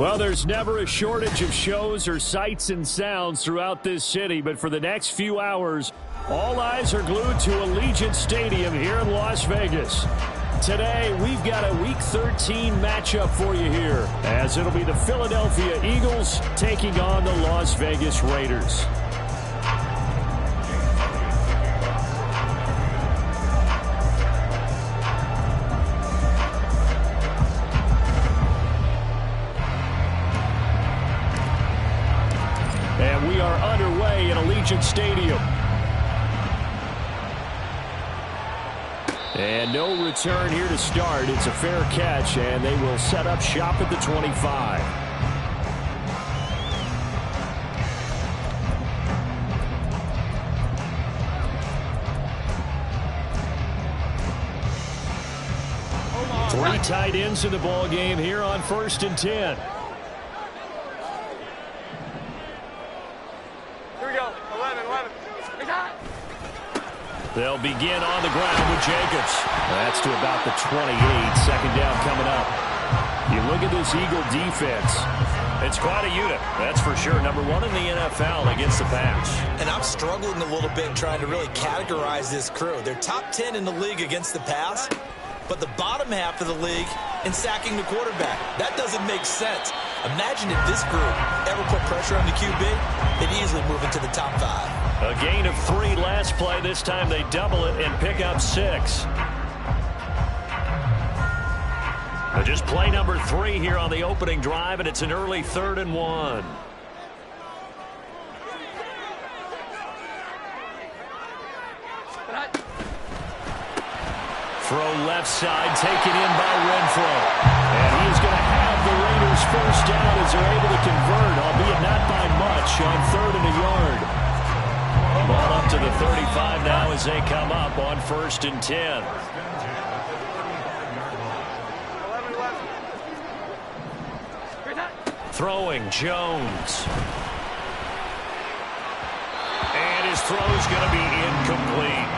Well, there's never a shortage of shows or sights and sounds throughout this city, but for the next few hours, all eyes are glued to Allegiant Stadium here in Las Vegas. Today, we've got a Week 13 matchup for you here, as it'll be the Philadelphia Eagles taking on the Las Vegas Raiders. And we are underway in Allegiant Stadium. And no return here to start. It's a fair catch, and they will set up shop at the 25. Three tight ends in the ball game here on 1st and 10. They'll begin on the ground with Jacobs. That's to about the 28. Second down coming up. You look at this Eagle defense. It's quite a unit, that's for sure. Number one in the NFL against the pass. And I'm struggling a little bit trying to really categorize this crew. They're top 10 in the league against the pass, but the bottom half of the league in sacking the quarterback. That doesn't make sense. Imagine if this group ever put pressure on the QB, they'd easily move into the top 5. A gain of 3 last play. This time they double it and pick up 6. Just play number 3 here on the opening drive, and it's an early 3rd and 1. Throw left side, taken in by Renfro. And he is going to have the Raiders first down as they're able to convert, albeit not by much, on 3rd and a yard. Ball up to the 35 now as they come up on 1st and 10. Throwing Jones. And his throw's going to be incomplete.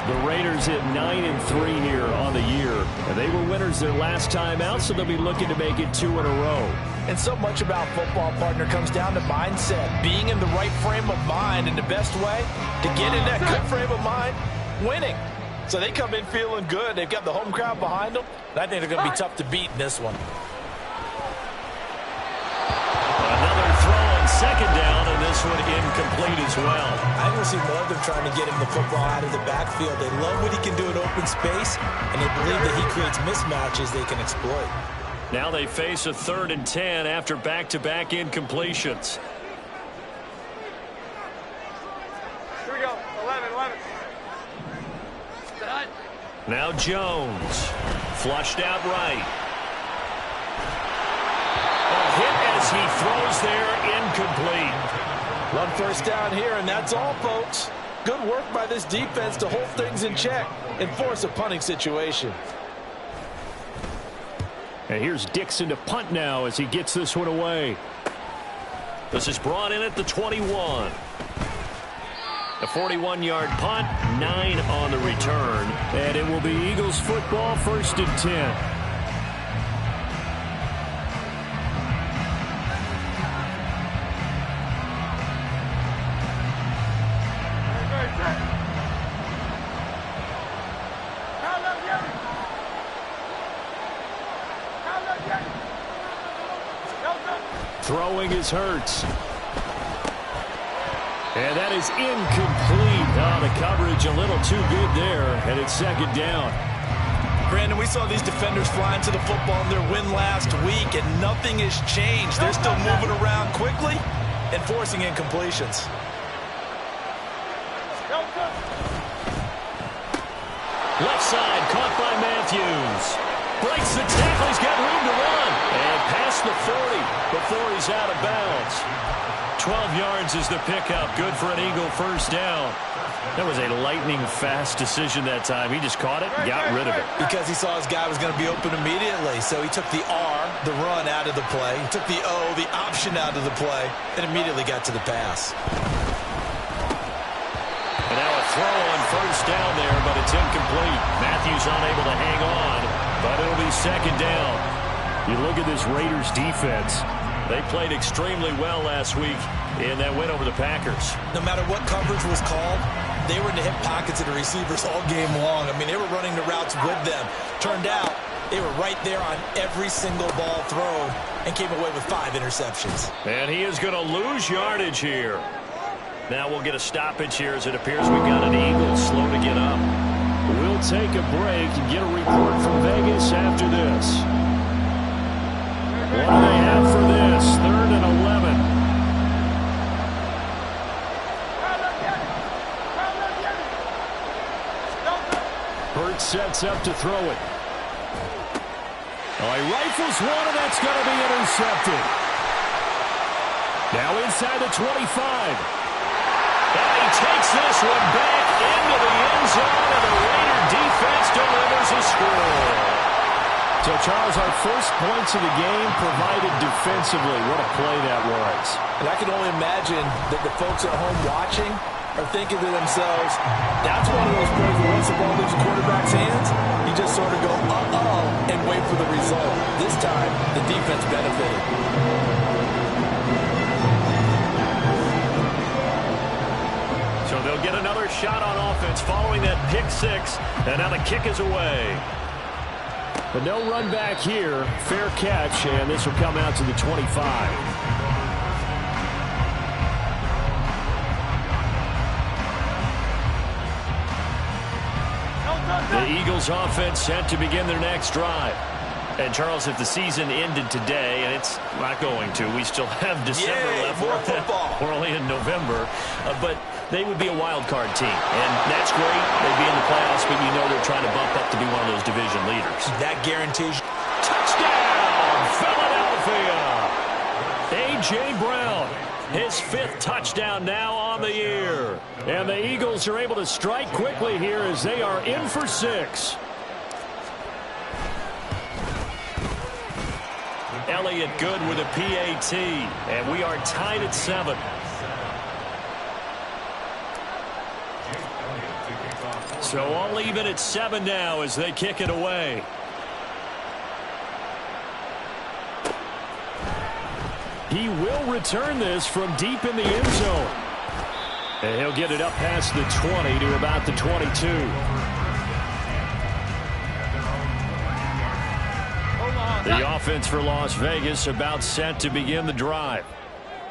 The Raiders hit 9-3 here on the year. And they were winners their last time out, so they'll be looking to make it 2 in a row. And so much about football, partner, comes down to mindset. Being in the right frame of mind, and the best way to get in that good frame of mind, winning. So they come in feeling good. They've got the home crowd behind them. I think they're going to be tough to beat in this one. Another throw on 2nd down, and this one incomplete as well. I think we'll see more of them trying to get him the football out of the backfield. They love what he can do in open space, and they believe that he creates mismatches they can exploit. Now they face a 3rd and 10 after back-to-back incompletions. Here we go. 11. Now Jones. Flushed out right. A hit as he throws there, incomplete. One first down here, and that's all, folks. Good work by this defense to hold things in check and force a punting situation. And here's Dixon to punt now as he gets this one away. This is brought in at the 21. A 41-yard punt, 9 on the return. And it will be Eagles football, 1st and 10. Throwing is Hurts. And that is incomplete. Oh, the coverage a little too good there, and it's 2nd down. Brandon, we saw these defenders flying to the football in their win last week, and nothing has changed. They're still moving around quickly and forcing incompletions. Left side, caught by Matthews. Breaks the tackle, he's got room to run. And past the 40 before he's out of bounds. 12 yards is the pickup. Good for an Eagle first down. That was a lightning-fast decision that time. He just caught it and got rid of it. Because he saw his guy was going to be open immediately. So he took the R, the run, out of the play. He took the O, the option, out of the play, and immediately got to the pass. And now a throw on first down there, but it's incomplete. Matthews unable to hang on, but it'll be 2nd down. You look at this Raiders defense. They played extremely well last week in that win over the Packers. No matter what coverage was called, they were in the hip pockets of the receivers all game long. I mean, they were running the routes with them. Turned out they were right there on every single ball thrown and came away with 5 interceptions. And he is going to lose yardage here. Now we'll get a stoppage here as it appears we've got an Eagle slow to get up. We'll take a break and get a report from Vegas after this. What do they have for this? 3rd and 11. Hurts sets up to throw it. Oh, he rifles one, and that's going to be intercepted. Now inside the 25. And he takes this one back into the end zone, and the Raider defense delivers a score. So, Charles, our first points of the game provided defensively. What a play that was. And I can only imagine that the folks at home watching are thinking to themselves, that's one of those plays where once the ball leaves the quarterback's hands, you just sort of go, uh-oh, and wait for the result. This time, the defense benefited. So they'll get another shot on offense following that pick 6, and now the kick is away. But no run back here. Fair catch, and this will come out to the 25. The Eagles offense set to begin their next drive. And, Charles, if the season ended today, and it's not going to, we still have December left. More football. We're only in November. But they would be a wild card team. And that's great. They'd be in the playoffs, but you know they're trying to bump up to be one of those division leaders. That guarantees. Touchdown, Philadelphia! A.J. Brown, his 5th touchdown now on the year. And the Eagles are able to strike quickly here as they are in for 6. Elliott good with a PAT, and we are tied at 7. So all even at 7 now as they kick it away. He will return this from deep in the end zone. And he'll get it up past the 20 to about the 22. The offense for Las Vegas about set to begin the drive.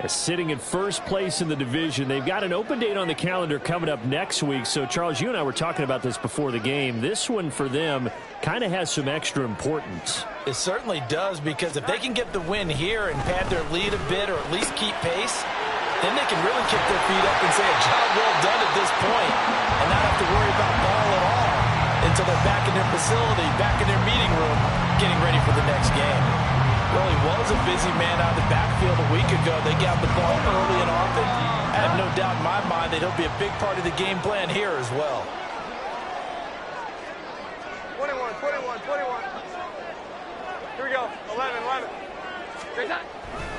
Sitting in first place in the division. They've got an open date on the calendar coming up next week. So, Charles, you and I were talking about this before the game. This one for them kind of has some extra importance. It certainly does, because if they can get the win here and pad their lead a bit or at least keep pace, then they can really kick their feet up and say a job well done at this point and not have to worry about ball at all until they're back in their facility, back in their meeting room, getting ready for the next game. Well, he was a busy man out of the backfield a week ago. They got the ball early and often. I have no doubt in my mind that he'll be a big part of the game plan here as well. 21, 21, 21. Here we go. 11, 11.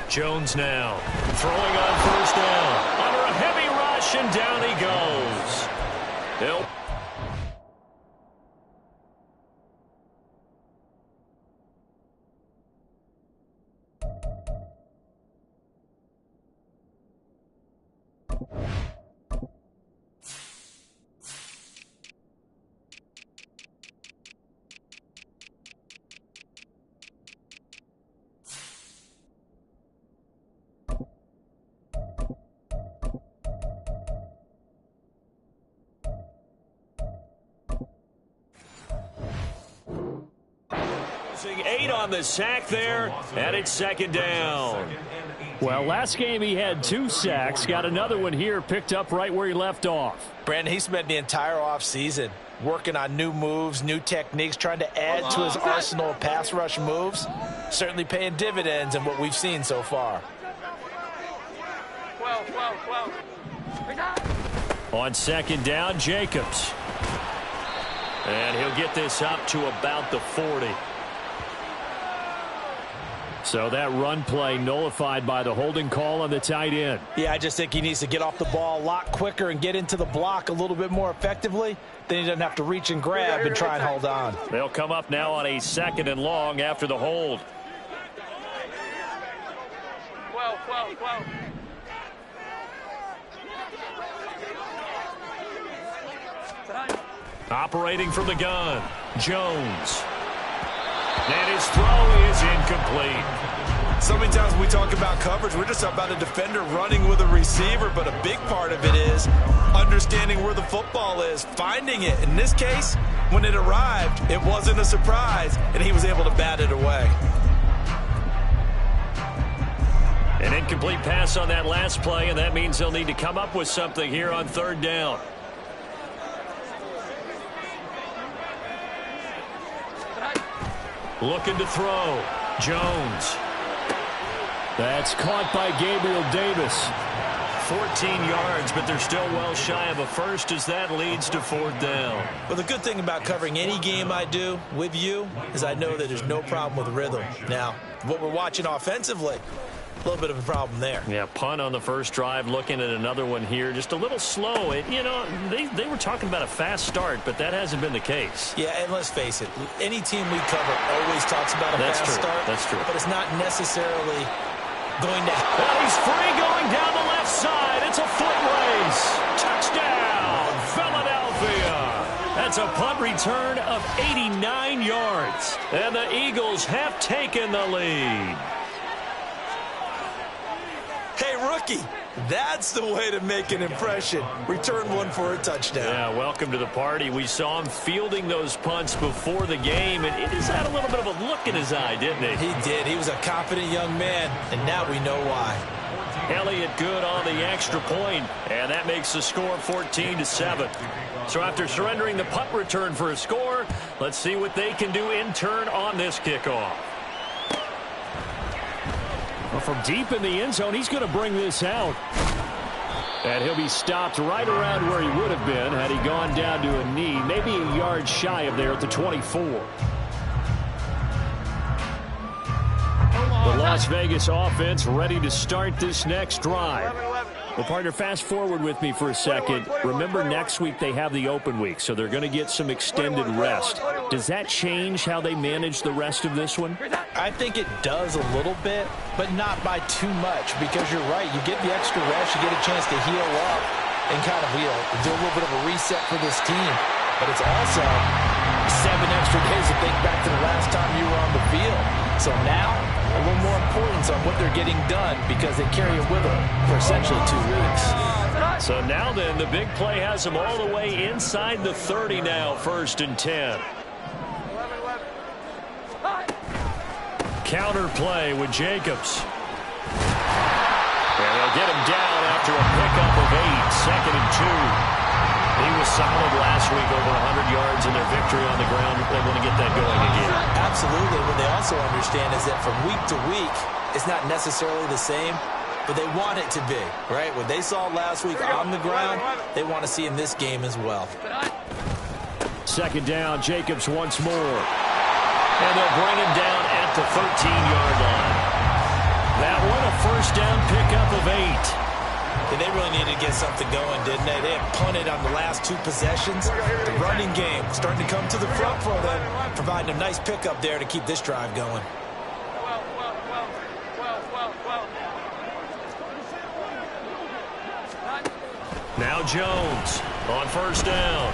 Jones now throwing on first down. Under a heavy rush, and down he goes. He'll using 8 on the sack there, and it's second down. Well, last game he had 2 sacks. Got another one here, picked up right where he left off. Brandon, he spent the entire offseason working on new moves, new techniques, trying to add to his arsenal of pass rush moves. Certainly paying dividends in what we've seen so far. 12, 12, 12. On second down, Jacobs. And he'll get this up to about the 40. So that run play nullified by the holding call on the tight end. Yeah, I just think he needs to get off the ball a lot quicker and get into the block a little bit more effectively. Then he doesn't have to reach and grab and try and hold on. They'll come up now on a 2nd and long after the hold. 12, 12. Operating from the gun, Jones. And his throw is incomplete. So many times when we talk about coverage, we're just about a defender running with a receiver, but a big part of it is understanding where the football is, finding it. In this case, when it arrived, it wasn't a surprise, and he was able to bat it away. An incomplete pass on that last play, and that means they'll need to come up with something here on third down. Looking to throw. Jones. That's caught by Gabriel Davis. 14 yards, but they're still well shy of a first as that leads to fourth down. Well, the good thing about covering any game I do with you is I know that there's no problem with rhythm. Now, what we're watching offensively, a little bit of a problem there. Yeah, punt on the first drive, looking at another one here. Just a little slow. They were talking about a fast start, but that hasn't been the case. Yeah, and let's face it, any team we cover always talks about a fast start. That's true. But it's not necessarily going to... Well, he's free going down the left side. It's a foot race. Touchdown, Philadelphia. That's a punt return of 89 yards. And the Eagles have taken the lead. Hey, rookie, that's the way to make an impression. Return one for a touchdown. Yeah, welcome to the party. We saw him fielding those punts before the game, and he just had a little bit of a look in his eye, didn't he? He did. He was a confident young man, and now we know why. Elliott good on the extra point, and that makes the score 14-7. So after surrendering the punt return for a score, let's see what they can do in turn on this kickoff. Well, from deep in the end zone, he's going to bring this out. And he'll be stopped right around where he would have been had he gone down to a knee, maybe a yard shy of there at the 24. The Las Vegas offense ready to start this next drive. Well, partner, fast forward with me for a second. Remember, next week they have the open week, so they're going to get some extended rest. Does that change how they manage the rest of this one? I think it does a little bit, but not by too much, because you're right. You get the extra rest, you get a chance to heal up and kind of, do a little bit of a reset for this team. But it's also 7 extra days to think back to the last time you were on the field. So now, a little more importance on what they're getting done because they carry it with them for essentially 2 weeks. So now then, the big play has them all the way inside the 30 now, 1st and 10. Counter play with Jacobs. And they'll get him down after a pickup of 8, 2nd and 2. He was solid last week, over 100 yards in their victory on the ground. They want to get that going again. Absolutely. What they also understand is that from week to week, it's not necessarily the same, but they want it to be, right? What they saw last week on the ground, they want to see in this game as well. 2nd down, Jacobs once more. And they'll bring him down at the 13-yard line. That one, a 1st down pickup of 8. They really needed to get something going, didn't they? They had punted on the last 2 possessions. The running game starting to come to the front for them, providing a nice pickup there to keep this drive going. Now Jones on 1st down.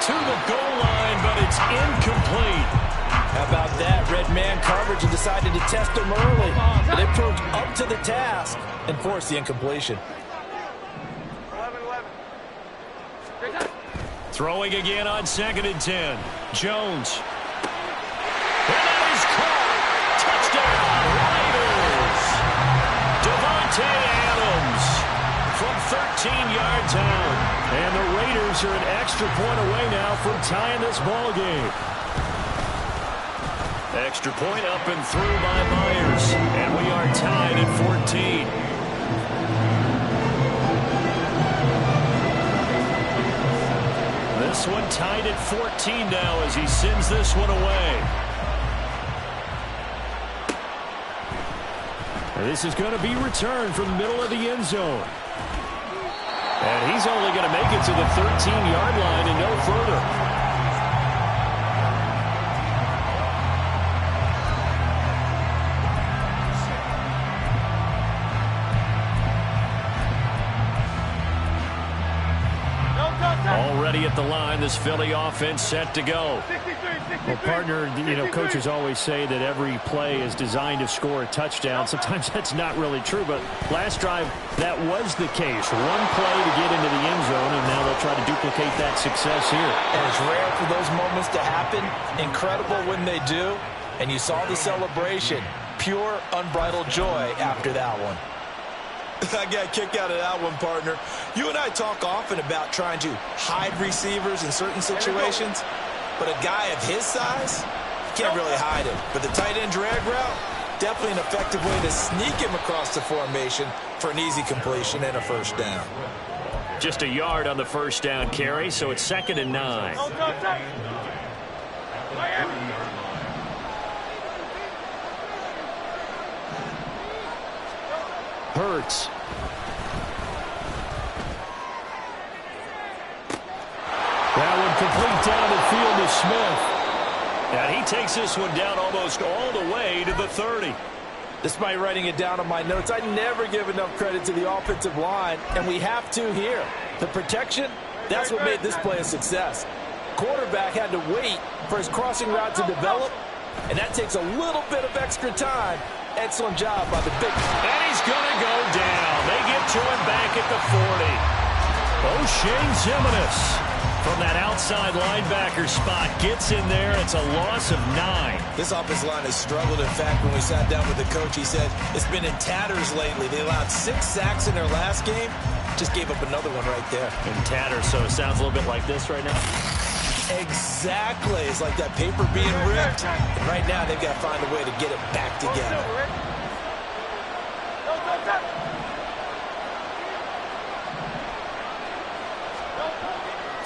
To the goal line, but it's incomplete. How about that? Red man coverage and decided to test him early. But they proved up to the task and forced the incompletion. 11. Throwing again on 2nd and 10. Jones. And that is caught. Touchdown, Raiders. Devontae Adams from 13 yards out. And the Raiders are an extra point away now from tying this ball game. Extra point up and through by Myers. And we are tied at 14. This one tied at 14 now as he sends this one away. And this is going to be returned from the middle of the end zone. And he's only going to make it to the 13-yard line and no further. at the line. This Philly offense set to go. Well, partner, coaches always say that every play is designed to score a touchdown. Sometimes that's not really true, but last drive, that was the case. One play to get into the end zone, and now they'll try to duplicate that success here. And it's rare for those moments to happen. Incredible when they do. And you saw the celebration. Pure, unbridled joy after that one. I got a kick out of that one, partner. You and I talk often about trying to hide receivers in certain situations, but a guy of his size, you can't really hide him. But the tight end drag route, definitely an effective way to sneak him across the formation for an easy completion and a first down. Just a yard on the first down carry, so it's 2nd and 9. Hurts. That one complete down the field to Smith. And he takes this one down almost all the way to the 30. Despite writing it down on my notes, I never give enough credit to the offensive line, and we have to here. The protection, that's what made this play a success. Quarterback had to wait for his crossing route to develop, and that takes a little bit of extra time. Excellent job by the big. And he's going to go down. They get to him back at the 40. O'Shane Ximines from that outside linebacker spot gets in there. It's a loss of 9. This offensive line has struggled. In fact, when we sat down with the coach, he said it's been in tatters lately. They allowed 6 sacks in their last game. Just gave up another one right there. In tatters, so it sounds a little bit like this right now. Exactly. It's like that paper being ripped. And right now, they've got to find a way to get it back together.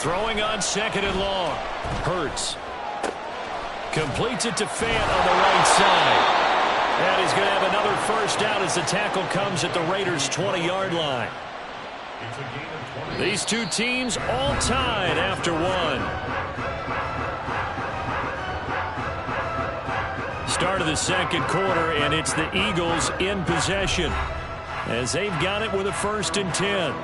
Throwing on 2nd and long. Hurts. Completes it to Fant on the right side. And he's going to have another first down as the tackle comes at the Raiders' 20-yard line. These two teams all tied after one. Start of the second quarter, and it's the Eagles in possession as they've got it with a 1st and 10.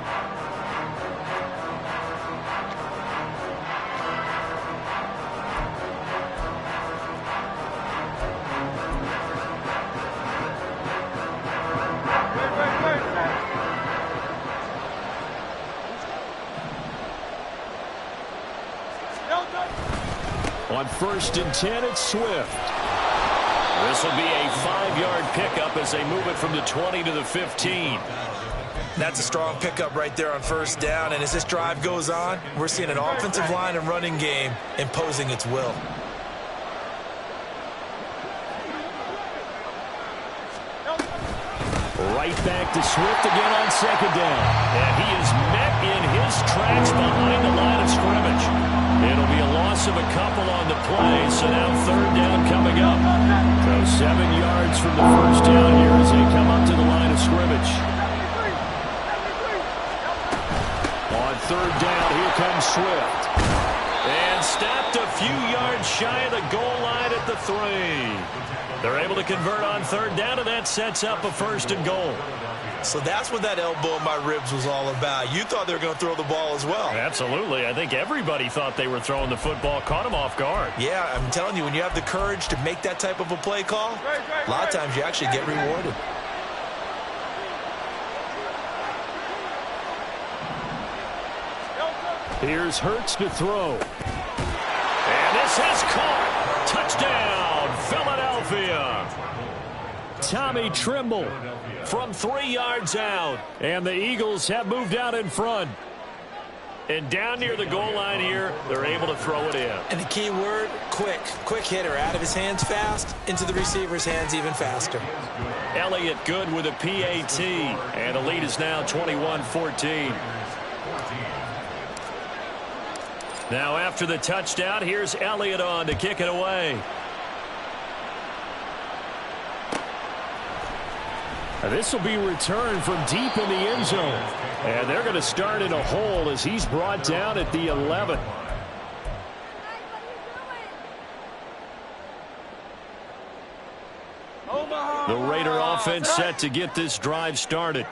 On 1st and 10, it's Swift. This will be a 5-yard pickup as they move it from the 20 to the 15. That's a strong pickup right there on first down. And as this drive goes on, we're seeing an offensive line and running game imposing its will. Right back to Swift again on 2nd down. And he is met in his tracks behind the line of scrimmage. It'll be a loss of a couple on the play, so now 3rd down coming up. So 7 yards from the first down here as they come up to the line of scrimmage. On 3rd down, here comes Swift. And stopped a few yards shy of the goal line at the 3. They're able to convert on 3rd down, and that sets up a 1st and goal. So that's what that elbow in my ribs was all about. You thought they were going to throw the ball as well. Absolutely. I think everybody thought they were throwing the football, caught him off guard. Yeah, I'm telling you, when you have the courage to make that type of a play call, a lot of times you actually get rewarded. Here's Hurts to throw. And this has caught. Touchdown, Philadelphia. Tommy Tremble from 3 yards out. And the Eagles have moved out in front. And down near the goal line here, they're able to throw it in. And the key word, quick. Quick hitter. Out of his hands fast, into the receiver's hands even faster. Elliott good with a PAT. And the lead is now 21-14. Now after the touchdown, here's Elliott on to kick it away. This will be returned from deep in the end zone. And they're going to start in a hole as he's brought down at the 11. The Raider offense set to get this drive started.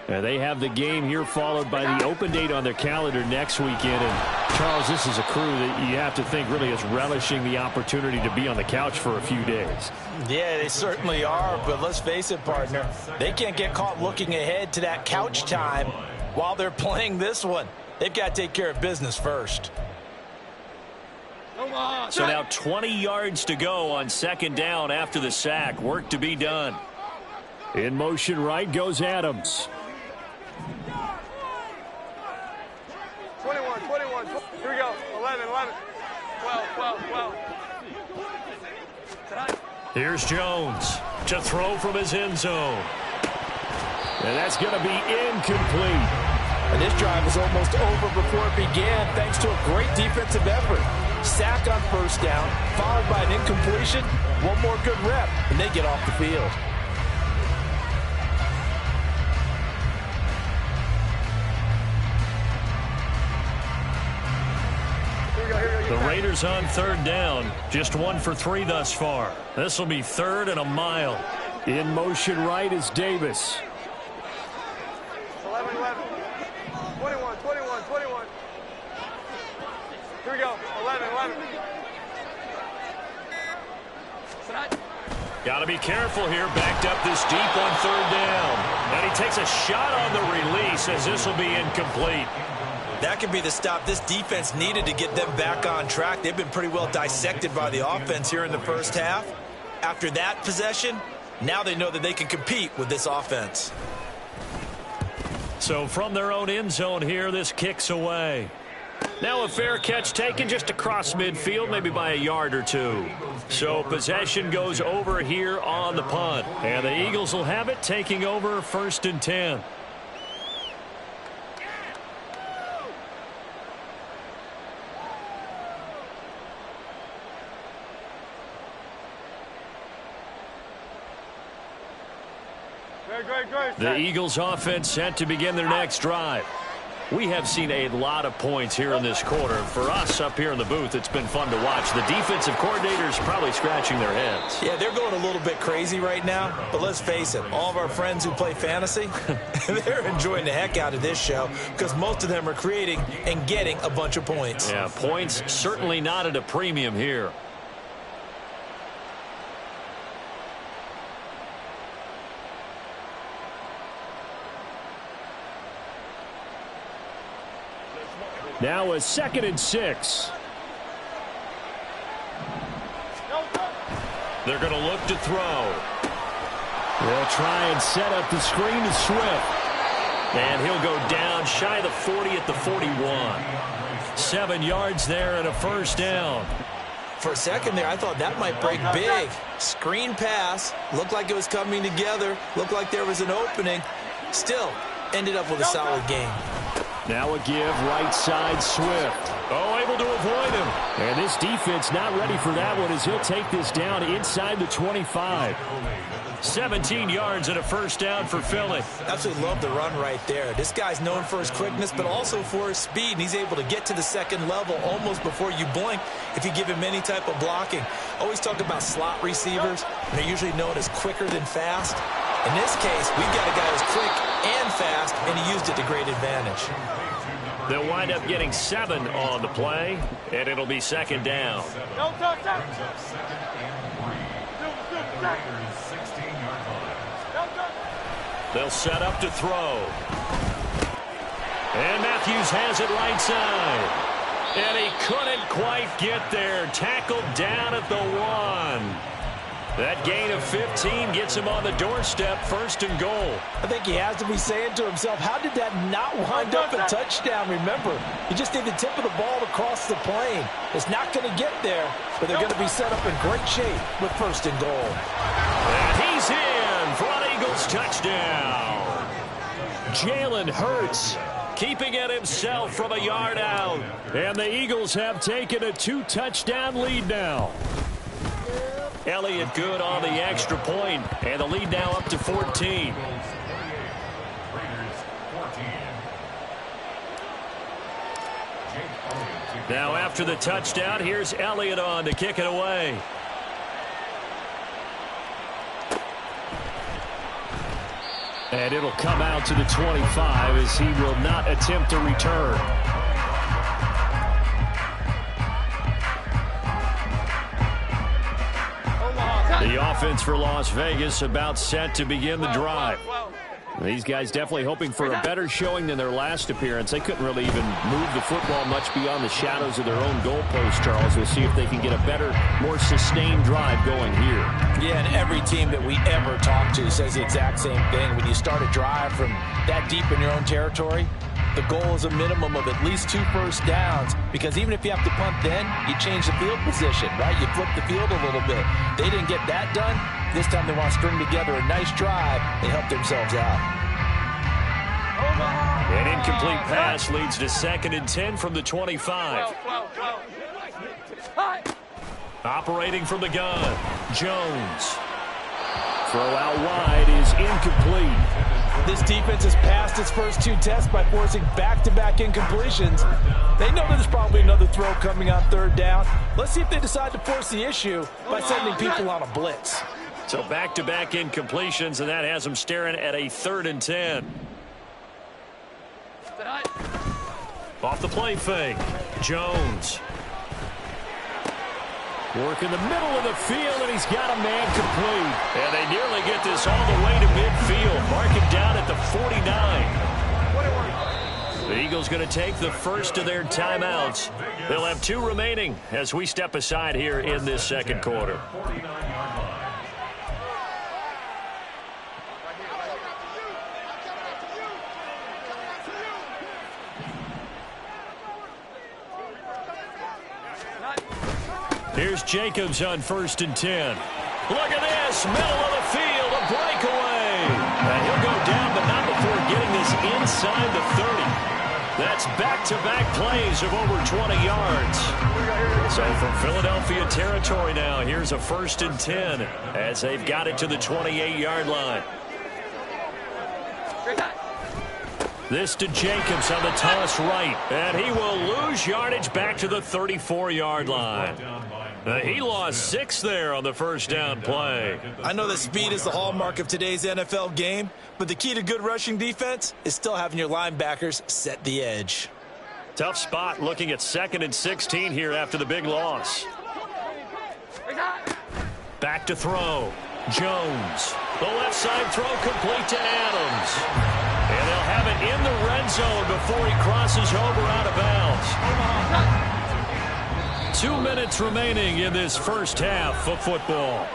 And they have the game here followed by the open date on their calendar next weekend. And, Charles, this is a crew that you have to think really is relishing the opportunity to be on the couch for a few days. Yeah, they certainly are, but let's face it, partner. They can't get caught looking ahead to that couch time while they're playing this one. They've got to take care of business first. So now 20 yards to go on second down after the sack. Work to be done. In motion right goes Adams. 21. Here we go. 11. 12. Here's Jones to throw from his end zone. And that's going to be incomplete. And this drive was almost over before it began thanks to a great defensive effort. Sack on first down, followed by an incompletion. One more good rep, and they get off the field. The Raiders on third down. Just 1 for 3 thus far. This will be 3rd and a mile. In motion right is Davis. 11. 21. Here we go. 11. Got to be careful here. Backed up this deep on third down. And he takes a shot on the release as this will be incomplete. That could be the stop this defense needed to get them back on track. They've been pretty well dissected by the offense here in the first half. After that possession, now they know that they can compete with this offense. So from their own end zone here, this kicks away. Now a fair catch taken just across midfield, maybe by a yard or two. So possession goes over here on the punt. And the Eagles will have it, taking over 1st and 10. The Eagles offense set to begin their next drive. We have seen a lot of points here in this quarter. For us up here in the booth, it's been fun to watch. The defensive coordinators probably scratching their heads. Yeah, they're going a little bit crazy right now. But let's face it, all of our friends who play fantasy, they're enjoying the heck out of this show because most of them are creating and getting a bunch of points. Yeah, points certainly not at a premium here. Now a 2nd and 6. They're going to look to throw. They'll try and set up the screen to Swift. And he'll go down shy of the 40 at the 41. 7 yards there and a first down. For a second there, I thought that might break big. Screen pass. Looked like it was coming together. Looked like there was an opening. Still, ended up with a solid game. Now a give right side Swift. Oh, able to avoid him. And this defense not ready for that one as he'll take this down inside the 25. 17 yards and a first down for Philly. Absolutely love the run right there. This guy's known for his quickness, but also for his speed. And he's able to get to the second level almost before you blink if you give him any type of blocking. Always talk about slot receivers. And they're usually known as quicker than fast. In this case, we've got a guy who's quick and fast, and he used it to great advantage. They'll wind up getting 7 on the play, and it'll be second down. They'll set up to throw. And Matthews has it right side. And he couldn't quite get there. Tackled down at the 1. That gain of 15 gets him on the doorstep, 1st and goal. I think he has to be saying to himself, how did that not wind up a touchdown? Remember, you just need the tip of the ball to cross the plane. It's not going to get there, but they're going to be set up in great shape with 1st and goal. And he's in for an Eagles touchdown. Jalen Hurts keeping it himself from a yard out. And the Eagles have taken a 2-touchdown lead now. Elliott good on the extra point, and the lead now up to 14. Now after the touchdown, here's Elliott on to kick it away. And it'll come out to the 25 as he will not attempt a return. The offense for Las Vegas about set to begin the drive. These guys definitely hoping for a better showing than their last appearance. They couldn't really even move the football much beyond the shadows of their own goalpost, Charles. We'll see if they can get a better, more sustained drive going here. Yeah, and every team that we ever talk to says the exact same thing. When you start a drive from that deep in your own territory, the goal is a minimum of at least 2 first downs, because even if you have to punt then, you change the field position, right? You flip the field a little bit. They didn't get that done. This time they want to string together a nice drive and help themselves out. An incomplete pass leads to 2nd and 10 from the 25. Operating from the gun, Jones. Throw out wide is incomplete. This defense has passed its first 2 tests by forcing back-to-back incompletions. They know there's probably another throw coming on 3rd down. Let's see if they decide to force the issue by sending people on a blitz. So back-to-back incompletions, and that has them staring at a 3rd and 10. Off the play fake, Jones. Work in the middle of the field, and he's got a man complete. And they nearly get this all the way to midfield. Mark him down at the 49. The Eagles going to take the first of their timeouts. They'll have 2 remaining as we step aside here in this 2nd quarter. Here's Jacobs on 1st and 10. Look at this, middle of the field, a breakaway. And he'll go down, but not before getting this inside the 30. That's back-to-back plays of over 20 yards. So from Philadelphia territory now, here's a 1st and 10 as they've got it to the 28-yard line. This to Jacobs on the toss right, and he will lose yardage back to the 34-yard line. He lost 6 there on the 1st down play. I know that speed is the hallmark of today's NFL game, but the key to good rushing defense is still having your linebackers set the edge. Tough spot looking at 2nd and 16 here after the big loss. Back to throw. Jones. The left side throw complete to Adams. And they'll have it in the red zone before he crosses over out of bounds. 2 minutes remaining in this first half of football.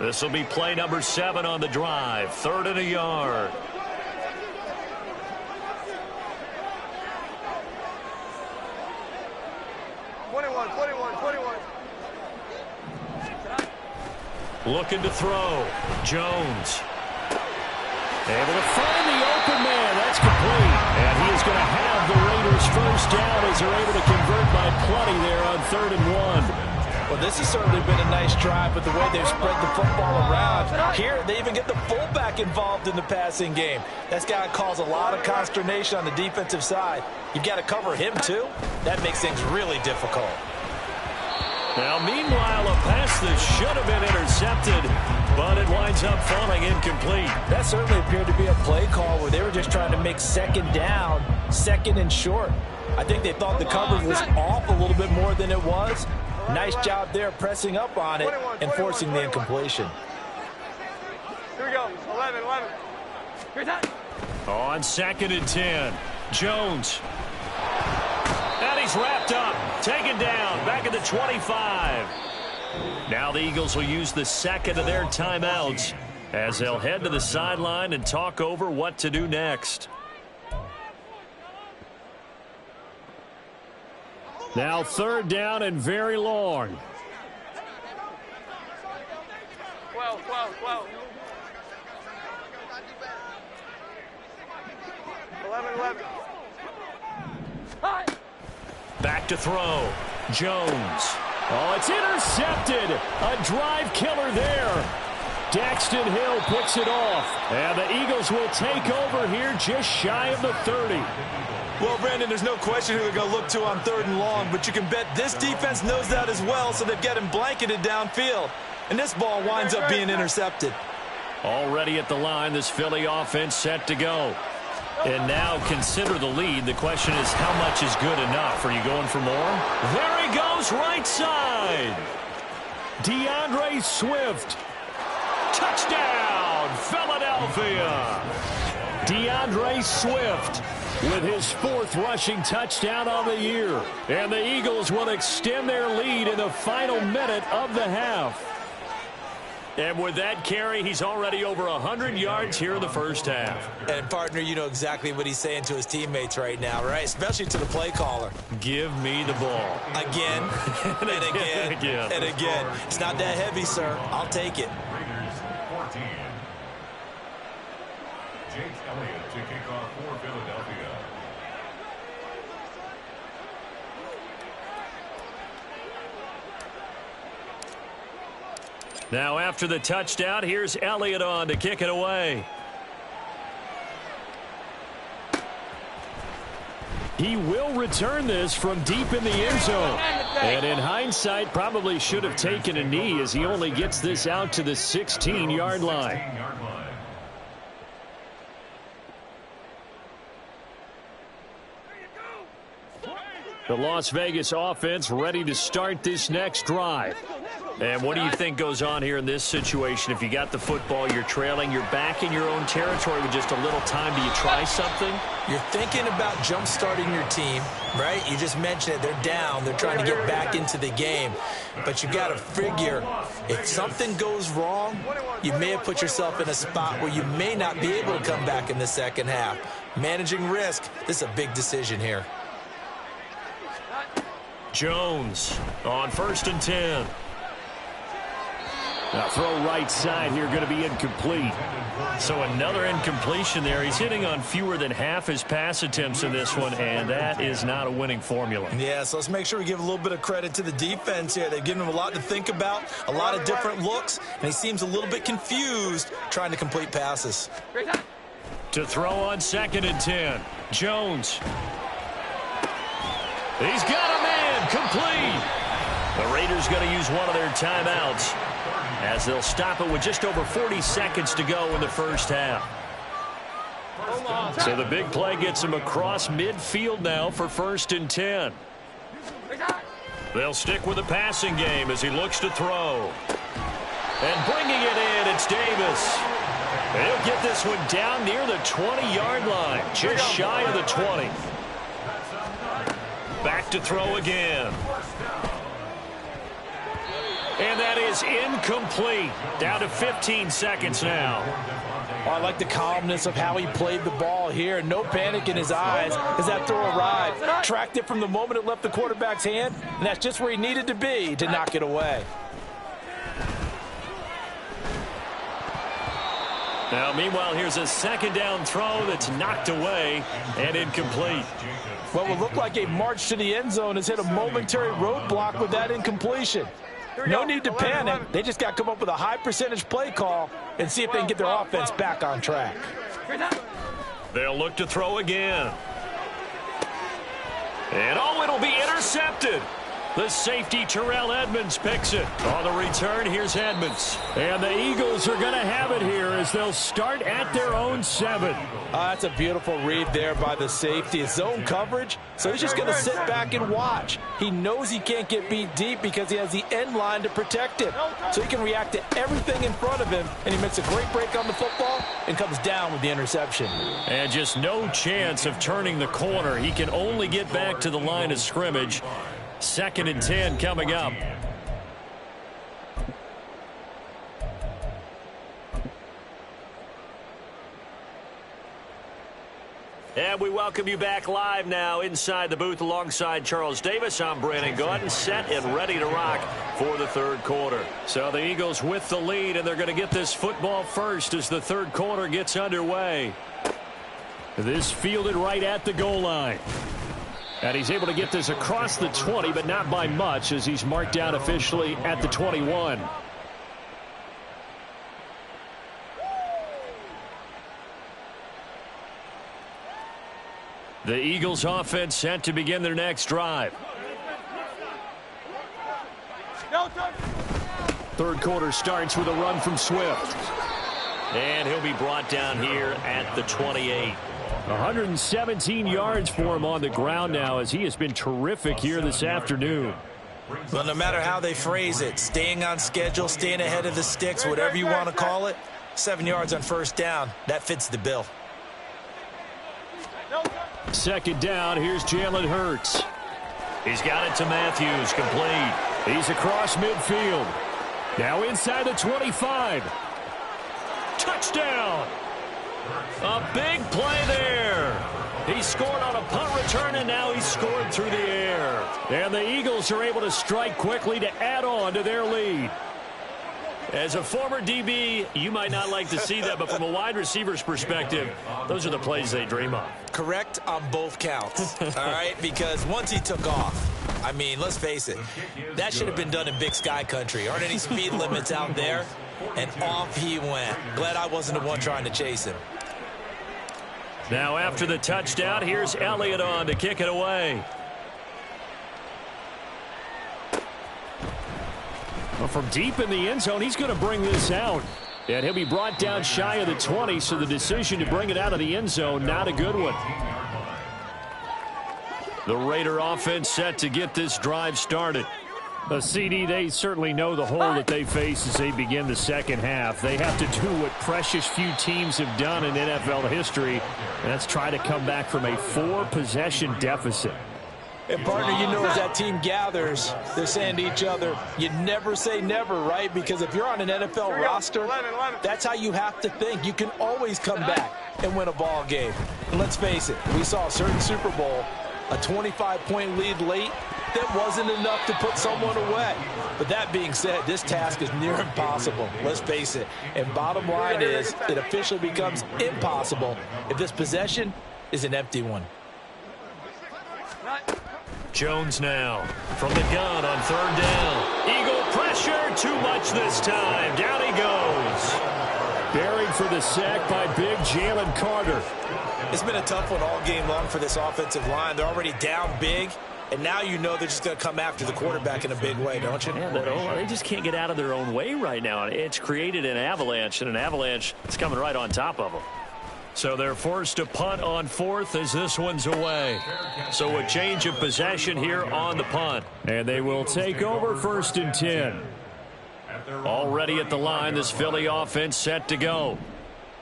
This will be play number 7 on the drive. 3rd and a yard. Looking to throw. Jones. Able to find the open man. That's complete. And he is going to have the Raiders first down as they're able to convert by plenty there on 3rd and 1. Well, this has certainly been a nice drive with the way they've spread the football around. Here, they even get the fullback involved in the passing game. That's got to cause a lot of consternation on the defensive side. You've got to cover him, too. That makes things really difficult. Now, meanwhile, a pass that should have been intercepted, but it winds up falling incomplete. That certainly appeared to be a play call where they were just trying to make 2nd down, 2nd and short. I think they thought the coverage was off a little bit more than it was. Nice job there pressing up on it and forcing the incompletion. Here we go, 11. Here's that. On 2nd and 10, Jones. And he's wrapped up, taken down, back at the 25. Now the Eagles will use the 2nd of their timeouts as they'll head to the sideline and talk over what to do next. Now 3rd down and very long. 12. 11. Back to throw. Jones. Oh, it's intercepted. A drive killer there. Daxton Hill picks it off. And the Eagles will take over here just shy of the 30. Well, Brandon, there's no question who they're going to look to on 3rd and long, but you can bet this defense knows that as well, so they've got him blanketed downfield. And this ball winds up being intercepted. Already at the line, this Philly offense set to go. And now consider the lead. The question is, how much is good enough? Are you going for more? There he goes, right side. DeAndre Swift. Touchdown, Philadelphia. DeAndre Swift with his 4th rushing touchdown on the year. And the Eagles will extend their lead in the final minute of the half. And with that carry, he's already over 100 yards here in the first half. And, partner, you know exactly what he's saying to his teammates right now, right? Especially to the play caller. Give me the ball. Again, and again, and again. It's not that heavy, sir. I'll take it. Raiders 14. Jake Elliott to kick off for Philadelphia. Now after the touchdown, here's Elliott on to kick it away. He will return this from deep in the end zone. And in hindsight, probably should have taken a knee as he only gets this out to the 16-yard line. The Las Vegas offense ready to start this next drive. And what do you think goes on here in this situation? If you got the football, you're trailing, you're back in your own territory with just a little time. Do you try something? You're thinking about jump-starting your team, right? You just mentioned it. They're down. They're trying to get back into the game. But you got to figure, if something goes wrong, you may have put yourself in a spot where you may not be able to come back in the second half. Managing risk, this is a big decision here. Jones on 1st and 10. Now throw right side here, going to be incomplete. So another incompletion there. He's hitting on fewer than half his pass attempts in this one, and that is not a winning formula. Yeah, so let's make sure we give a little bit of credit to the defense here. They've given him a lot to think about, a lot of different looks, and he seems a little bit confused trying to complete passes. To throw on 2nd and 10. Jones. He's got a man complete. The Raiders going to use one of their timeouts as they'll stop it with just over 40 seconds to go in the first half. So the big play gets him across midfield now for 1st and 10. They'll stick with the passing game as he looks to throw. And bringing it in, it's Davis. He'll get this one down near the 20-yard line, just shy of the 20. Back to throw again. And that is incomplete. Down to 15 seconds now. Oh, I like the calmness of how he played the ball here. No panic in his eyes as that throw arrived. Tracked it from the moment it left the quarterback's hand, and that's just where he needed to be to knock it away. Now, meanwhile, here's a 2nd down throw that's knocked away and incomplete. What will look like a march to the end zone has hit a momentary roadblock with that incompletion. No need to panic. They just got to come up with a high percentage play call and see if they can get their offense back on track. They'll look to throw again. And it'll be intercepted. The safety, Terrell Edmonds, picks it. On the return, here's Edmonds. And the Eagles are going to have it here as they'll start at their own 7. That's a beautiful read there by the safety. It's zone coverage, so he's just going to sit back and watch. He knows he can't get beat deep because he has the end line to protect him. So he can react to everything in front of him, and he makes a great break on the football and comes down with the interception. And just no chance of turning the corner. He can only get back to the line of scrimmage. 2nd and 10 coming up. And we welcome you back live now inside the booth alongside Charles Davis. I'm Brandon Gaudin, set and ready to rock for the 3rd quarter. So the Eagles with the lead, and they're going to get this football first as the 3rd quarter gets underway. This fielded right at the goal line. And he's able to get this across the 20, but not by much as he's marked down officially at the 21. The Eagles offense set to begin their next drive. Third quarter starts with a run from Swift. And he'll be brought down here at the 28. 117 yards for him on the ground now as he has been terrific here this afternoon. Well, no matter how they phrase it, staying on schedule, staying ahead of the sticks, whatever you want to call it, 7 yards on first down, that fits the bill. Second down, here's Jalen Hurts. He's got it to Matthews, complete. He's across midfield. Now inside the 25. Touchdown! A big play there. He scored on a punt return, and now he's scored through the air. And the Eagles are able to strike quickly to add on to their lead. As a former DB, you might not like to see that, but from a wide receiver's perspective, those are the plays they dream of. Correct on both counts, all right? Because once he took off, I mean, let's face it, that should have been done in Big Sky Country. Aren't any speed limits out there? And off he went. Glad I wasn't the one trying to chase him. Now after the touchdown, here's Elliott on to kick it away. Well, from deep in the end zone, he's going to bring this out. And he'll be brought down shy of the 20, so the decision to bring it out of the end zone, not a good one. The Raider offense set to get this drive started. CD, they certainly know the hole that they face as they begin the second half. They have to do what precious few teams have done in NFL history, and that's try to come back from a 4-possession deficit. And, partner, you know, as that team gathers, they're saying to each other, you never say never, right? Because if you're on an NFL roster, that's how you have to think. You can always come back and win a ball game. And let's face it, we saw a certain Super Bowl, a 25-point lead late. That wasn't enough to put someone away. But that being said, this task is near impossible. Let's face it. And bottom line is, it officially becomes impossible if this possession is an empty one. Jones now from the gun on third down. Eagle pressure, too much this time. Down he goes. Buried for the sack by big Jalen Carter. It's been a tough one all game long for this offensive line. They're already down big, and now you know they're just going to come after the quarterback in a big way, don't you? Yeah, they just can't get out of their own way right now. It's created an avalanche, and an avalanche is coming right on top of them. So they're forced to punt on fourth as this one's away. So a change of possession here on the punt. And they will take over 1st and 10. Already at the line, this Philly offense set to go.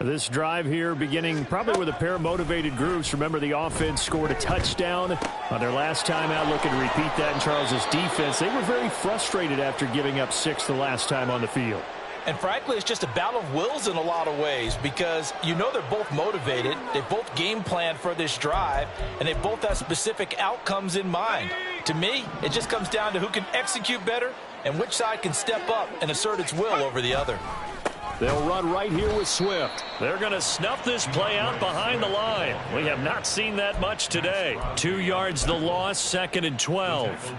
This drive here beginning probably with a pair of motivated groups. Remember, the offense scored a touchdown on their last time out, looking to repeat that in Charles's defense. They were very frustrated after giving up 6 the last time on the field. And frankly, it's just a battle of wills in a lot of ways because you know they're both motivated. They both game plan for this drive, and they both have specific outcomes in mind. To me, it just comes down to who can execute better and which side can step up and assert its will over the other. They'll run right here with Swift. They're going to snuff this play out behind the line. We have not seen that much today. 2 yards the loss, 2nd and 12.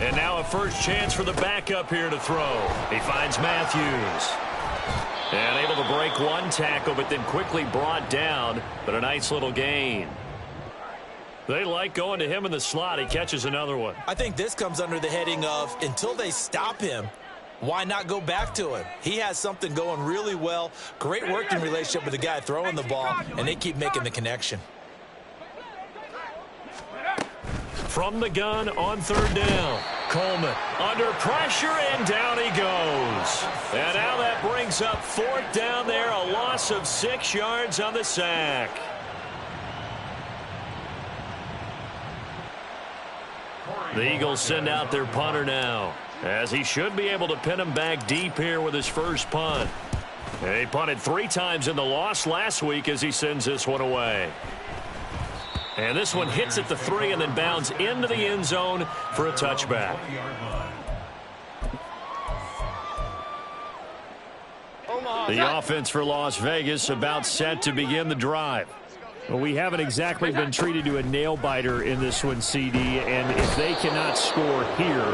And now a first chance for the backup here to throw. He finds Matthews. And able to break one tackle, but then quickly brought down. But a nice little gain. They like going to him in the slot. He catches another one. I think this comes under the heading of until they stop him, why not go back to him? He has something going really well. Great working relationship with the guy throwing the ball, and they keep making the connection. From the gun on third down. Coleman under pressure, and down he goes. And now that brings up 4th down there, a loss of 6 yards on the sack. The Eagles send out their punter now, as he should be able to pin him back deep here with his first punt. He punted 3 times in the loss last week as he sends this one away. And this one hits at the 3 and then bounds into the end zone for a touchback. The offense for Las Vegas about set to begin the drive. Well, we haven't exactly been treated to a nail-biter in this one, CD, and if they cannot score here,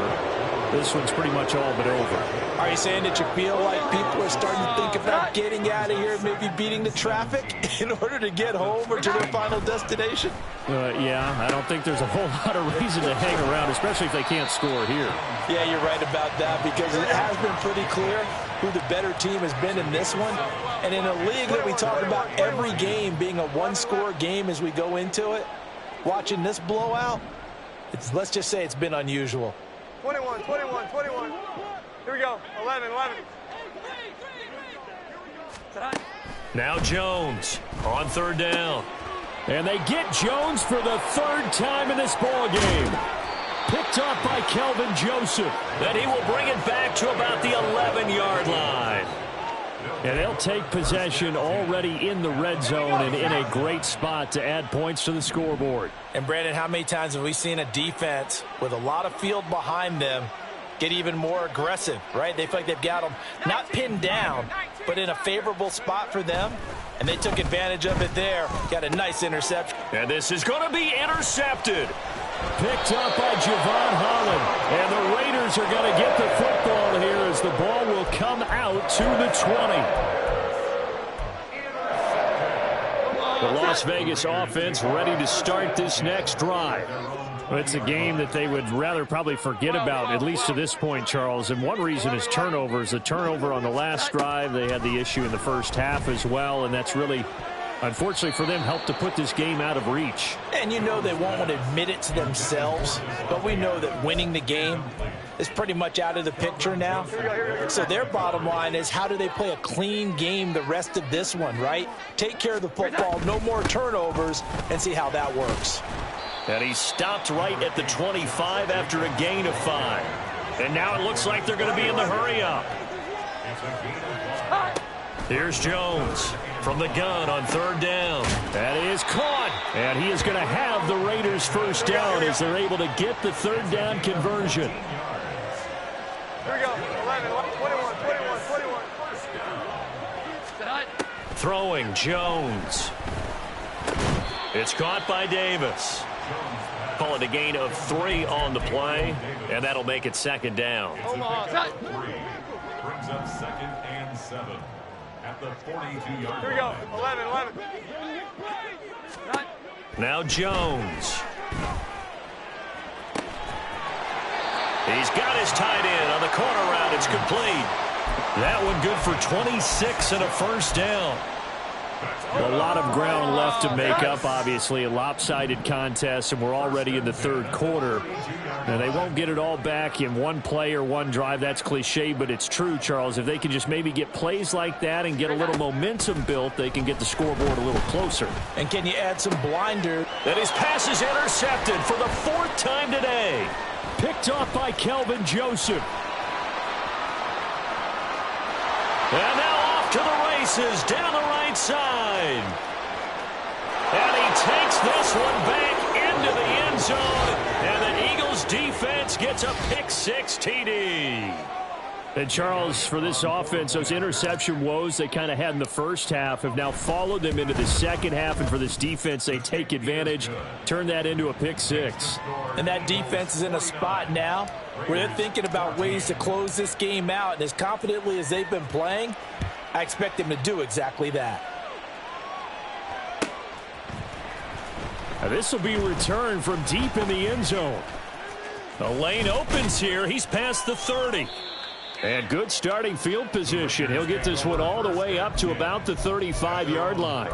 this one's pretty much all but over. Are you saying that you feel like people are starting to think about getting out of here, maybe beating the traffic in order to get home or to their final destination? Yeah, I don't think there's a whole lot of reason to hang around, especially if they can't score here. Yeah, you're right about that, because it has been pretty clear who the better team has been in this one. And in a league that we talk about every game being a one-score game as we go into it, watching this blowout, let's just say it's been unusual. 21, 21, 21. Here we go. 11, 11. Now Jones on third down. And they get Jones for the third time in this ball game. Picked off by Kelvin Joseph. Then he will bring it back to about the 11-yard line. And they'll take possession already in the red zone and in a great spot to add points to the scoreboard. And Brandon, how many times have we seen a defense with a lot of field behind them get even more aggressive, right? They feel like they've got them not pinned down, but in a favorable spot for them. And they took advantage of it there. Got a nice interception. And this is going to be intercepted. Picked up by Javon Holland. And the Raiders are going to get the football here as the ball will come out to the 20. The Las Vegas offense ready to start this next drive. It's a game that they would rather probably forget about, at least to this point, Charles. And one reason is turnovers. The turnover on the last drive, they had the issue in the first half as well, and that's really, unfortunately for them, helped to put this game out of reach. And you know they won't want to admit it to themselves, but we know that winning the game is pretty much out of the picture now. So their bottom line is, how do they play a clean game the rest of this one, right? Take care of the football, no more turnovers, and see how that works. And he stopped right at the 25 after a gain of 5. And now it looks like they're going to be in the hurry-up. Here's Jones from the gun on third down. That is caught. And he is going to have the Raiders first down as they're able to get the third down conversion. Here we go. 11, 21, 21, 21. Throwing Jones. It's caught by Davis. Call it a gain of 3 on the play, and that'll make it second down. Brings up second and 7 at the 42-yard line. Here we go. 11, 11. Now Jones. He's got his tight end on the corner route. It's complete. That one good for 26 and a first down. A lot of ground left to make up, obviously. A lopsided contest, and we're already in the third quarter. Now, they won't get it all back in one play or one drive. That's cliche, but it's true, Charles. If they can just maybe get plays like that and get a little momentum built, they can get the scoreboard a little closer. And can you add some blinder? And his pass is intercepted for the 4th time today. Picked off by Kelvin Joseph. And now off to the races down the right side. And he takes this one back into the end zone. And the Eagles defense gets a pick-6 TD. And Charles, for this offense, those interception woes they kind of had in the first half have now followed them into the second half. And for this defense, they take advantage, turn that into a pick-6. And that defense is in a spot now where they're thinking about ways to close this game out. And as confidently as they've been playing, I expect them to do exactly that. Now this will be returned from deep in the end zone. The lane opens here. He's past the 30. And good starting field position. He'll get this one all the way up to about the 35-yard line.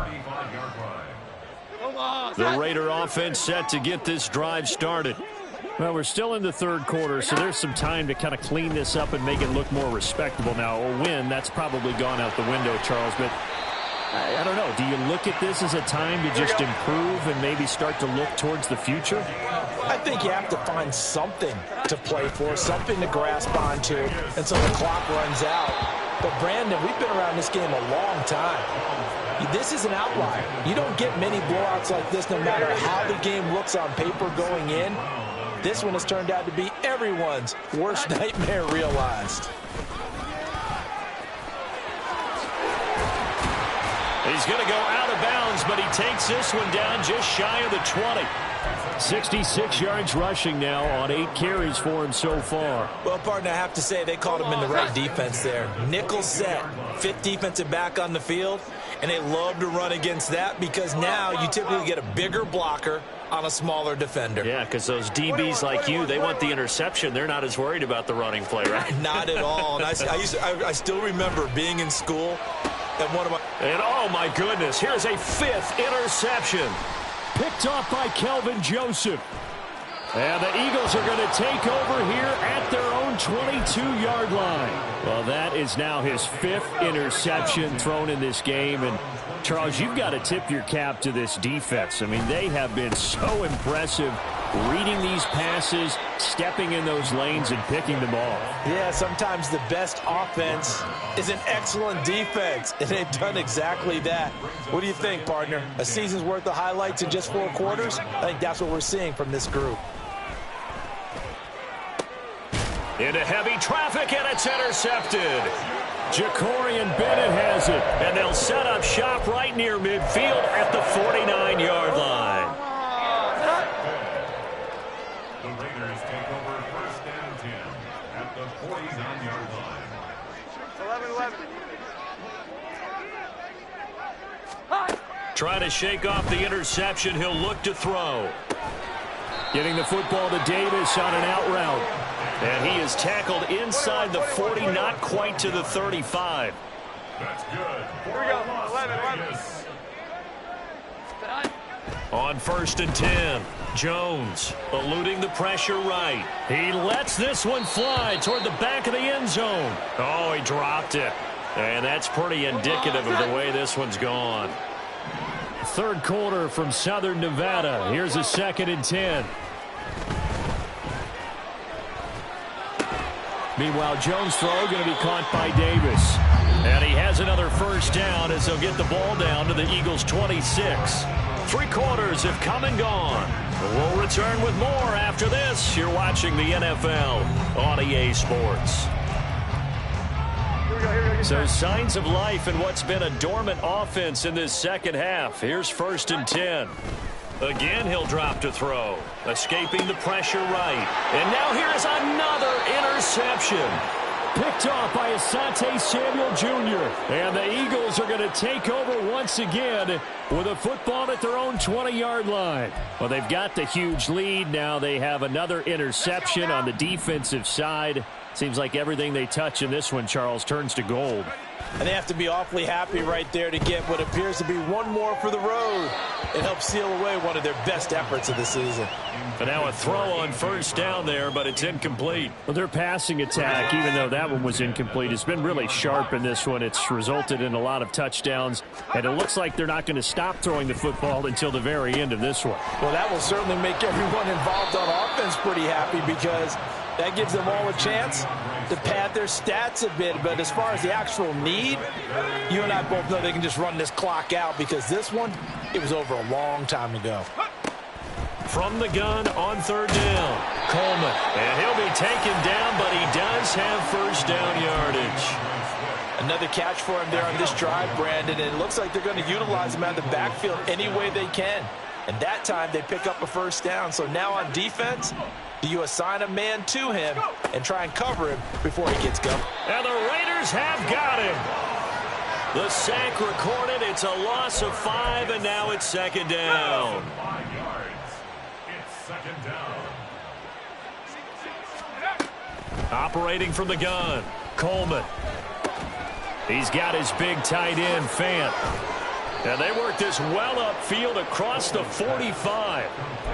The Raider offense set to get this drive started. Well, we're still in the third quarter, so there's some time to kind of clean this up and make it look more respectable. Now, a win, that's probably gone out the window, Charles, but I don't know. Do you look at this as a time to just improve and maybe start to look towards the future? I think you have to find something to play for, something to grasp onto until the clock runs out. But, Brandon, we've been around this game a long time. This is an outlier. You don't get many blowouts like this no matter how the game looks on paper going in. This one has turned out to be everyone's worst nightmare realized. He's going to go out of bounds, but he takes this one down just shy of the 20. 66 yards rushing now on 8 carries for him so far. Well, partner, I have to say they caught him in the right defense there. Nickel set, 5th defensive back on the field, and they love to run against that because now you typically get a bigger blocker on a smaller defender. Yeah, because those DBs like you, they want the interception. They're not as worried about the running play, right? Not at all. And I still remember being in school at one of my... And oh my goodness, here's a 5th interception. Picked off by Kelvin Joseph. And the Eagles are going to take over here at their own 22-yard line. Well, that is now his 5th interception thrown in this game. And, Charles, you've got to tip your cap to this defense. I mean, they have been so impressive reading these passes, stepping in those lanes, and picking them off. Yeah, sometimes the best offense is an excellent defense, and they've done exactly that. What do you think, partner? A season's worth of highlights in just 4 quarters? I think that's what we're seeing from this group. Into heavy traffic, and it's intercepted. Jacorian Bennett has it. And they'll set up shop right near midfield at the 49-yard line. The Raiders take over 1st and 10 at the 49-yard line. 11-11. Trying to shake off the interception. He'll look to throw. Getting the football to Davis on an out route. And he is tackled inside the 40, not quite to the 35. That's good. Here we go. 11-11. On 1st and 10, Jones eluding the pressure right. He lets this one fly toward the back of the end zone. Oh, he dropped it. And that's pretty indicative of the way this one's gone. 3rd quarter from Southern Nevada. Here's a 2nd and 10. Meanwhile, Jones' throw going to be caught by Davis. And he has another 1st down as they'll get the ball down to the Eagles' 26. 3 quarters have come and gone. We'll return with more after this. You're watching the NFL on EA Sports. So signs of life in what's been a dormant offense in this second half. Here's 1st and 10. Again, he'll drop to throw. Escaping the pressure right. And now here's another interception. Picked off by Asante Samuel Jr. And the Eagles are going to take over once again with a football at their own 20-yard line. Well, they've got the huge lead. Now they have another interception on the defensive side. Seems like everything they touch in this one, Charles, turns to gold. And they have to be awfully happy right there to get what appears to be one more for the road. It helps seal away one of their best efforts of the season. But now a throw on 1st down there, but it's incomplete. Well, their passing attack, even though that one was incomplete, has been really sharp in this one. It's resulted in a lot of touchdowns, and it looks like they're not going to stop throwing the football until the very end of this one. Well, that will certainly make everyone involved on offense pretty happy because that gives them all a chance to pad their stats a bit. But as far as the actual need, you and I both know they can just run this clock out because this one, it was over a long time ago. From the gun on 3rd down, Coleman. And he'll be taken down, but he does have 1st down yardage. Another catch for him there on this drive, Brandon, and it looks like they're going to utilize him out of the backfield any way they can. And that time they pick up a 1st down. So now on defense, do you assign a man to him and try and cover him before he gets going? And the Raiders have got him. The sack recorded. It's a loss of 5, and now it's 2nd down. 5 yards. It's 2nd down. Operating from the gun, Coleman. He's got his big tight end, Fant. And they work this well upfield across the 45.